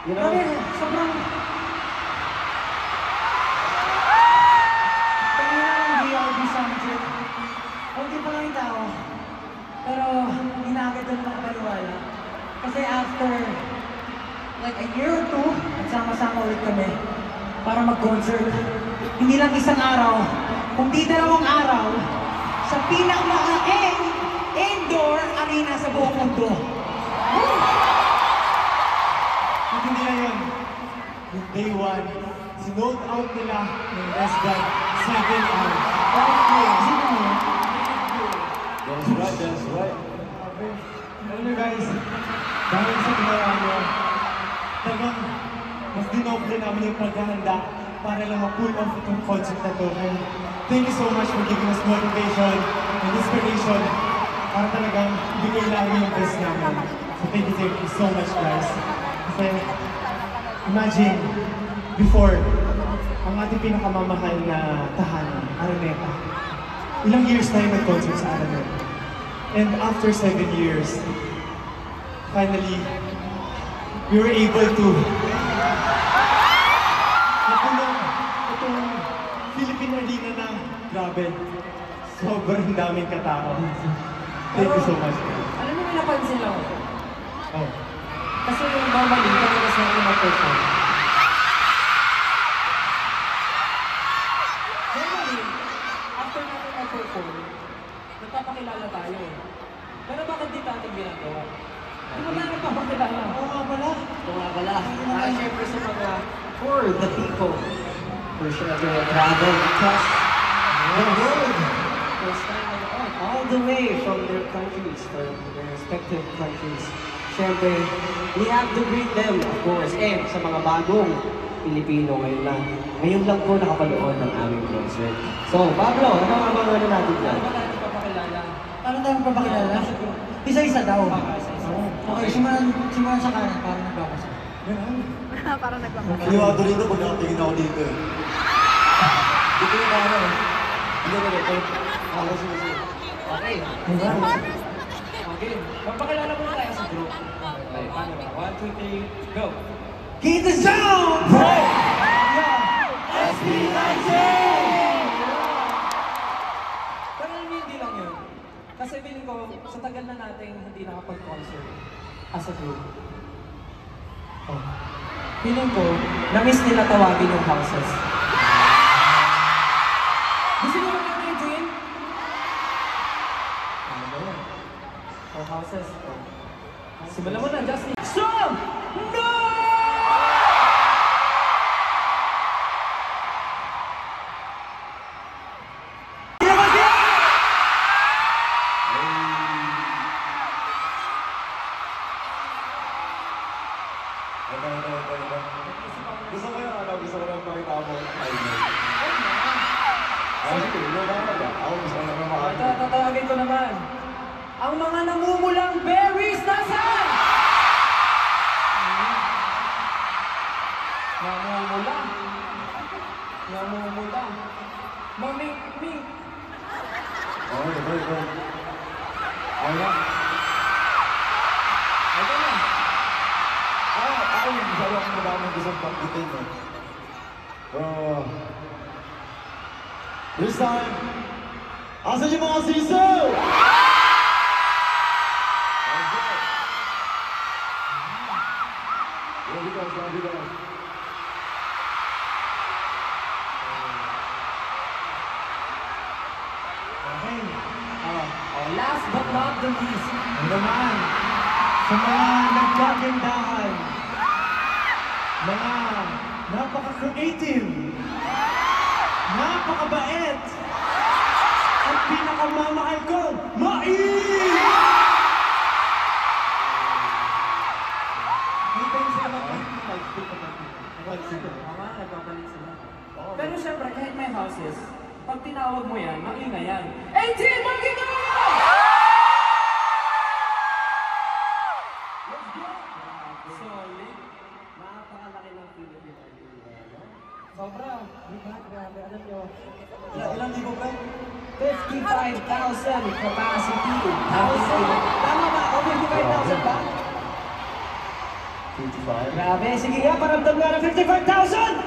You know? Sobrang... Kanina ng DRB Sunset. Kunti pa lang yung tao. Pero hindi na agad doon makapaniwala. Kasi after like a year or two, nagsama-sama ulit kami para mag-concert. Hindi lang isang araw, kundi 2 araw sa pinakamalaking indoor arena sa buong mundo. Hindi na yun. Yung day 1, sinold out nila ng less than 7 hours. That's right, that's right. Alam nyo guys, dahil sa ginawa nyo, talagang mas dinoble namin yung paghahanda para lang ma-pull off itong concert na to. And thank you so much for giving us motivation and inspiration para talagang bigay namin yung best namin. So thank you so much guys. Kasi imagine, before, ang ating pinakamamahal na tahanan, Araneta, ilang years tayo nag-concert sa Araneta. And after 7 years, finally, we were able to nakulong itong Philippine Arena na grabe. Sobrang daming katao. Thank you so much. Alam mo, may napansin lang ako. Oh. Kasi yung normally, kasi natin mag-perform. Normally, after natin mag-perform, nagpapakilala tayo. Pero bakit di natin ginagawa? Di mo na nagpapakilala? Oo nga pala. Ito nga pala. Siyempre sa mga for the people. For sure, travel across the world. First time on all the way from their countries, from their respective countries. Siyempre, we have to greet them, of course. And sa mga bagong Pilipino ngayon lang po nakapanood ng aming concert. So, Pablo, ano ang mga ano natin dyan? Ano ba tayo nagpapakilala? Paano tayo magpapakilala? Isa-isa daw. Okay, simulan sa kanan para nagbabasa. Parang nagpapakilala. Liwado rito pag nakatingin ako dito eh. Dito yung ano eh. Hindi. Ako sige. Okay. Okay. Magpakilala muna tayo sa group. Okay, paano ba? 1, 2, 3, go! Keep the sound! SB19! Pero alam niyo, hindi lang yun. Kasi feeling ko, sa tagal na nating hindi nakapag-concert as a group. Oh. Feeling ko, na-miss nila tawagin yung houses. Gusto niyo magkano yung dream? Ano ba yun? Oh, houses. Oh. Simulan mo na, Justin. Strong! No! Gusto ko yung ano, gusto ko lang pakita mo. Sige, ilo na ako. Ako gusto ko lang makakita. Tatawagin ko naman. Ang mga namumulang berries nasaan? Namumula. Namumula. Maming-ming. Okay. Ay na. Ito na. Ako yung masyado akong madaming gustong pagkitin eh. Pero... This time, asan yung mga sisaw? Here we go. Okay. Oh, last but not the least. Ano naman? Sa mga nagkagandahan, mga napaka-creative, napakabait, at pinakamamahal ko, Hintayin sila nagpapalit sila. Pero syempre, kahit may houses, pag tinawag mo yan, maingay yan. 18, magkita! Let's go! Solid. Napakalaki ng Philippine Arena. Sobra. Grabe, alam nyo. Ilang libo ba? 55,000 capacity. Tama ba? O 55,000 ba? 55. Grabe, sige nga, paramdam nga ng 55,000!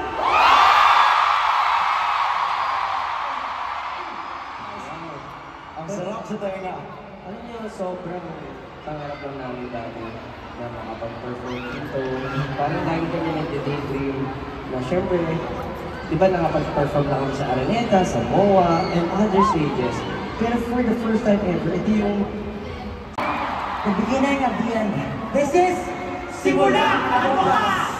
Ang sarap sa tenga. Alam niyo, sobrang pangarap lang namin dati na makapag-perform dito. Parang lagi kami nag-daydream na syempre, di ba nakapag-perform na kami sa Araneta, sa MOA, and other stages. Pero for the first time ever, ito yung The beginning of the end. This is Simula ang Wakas!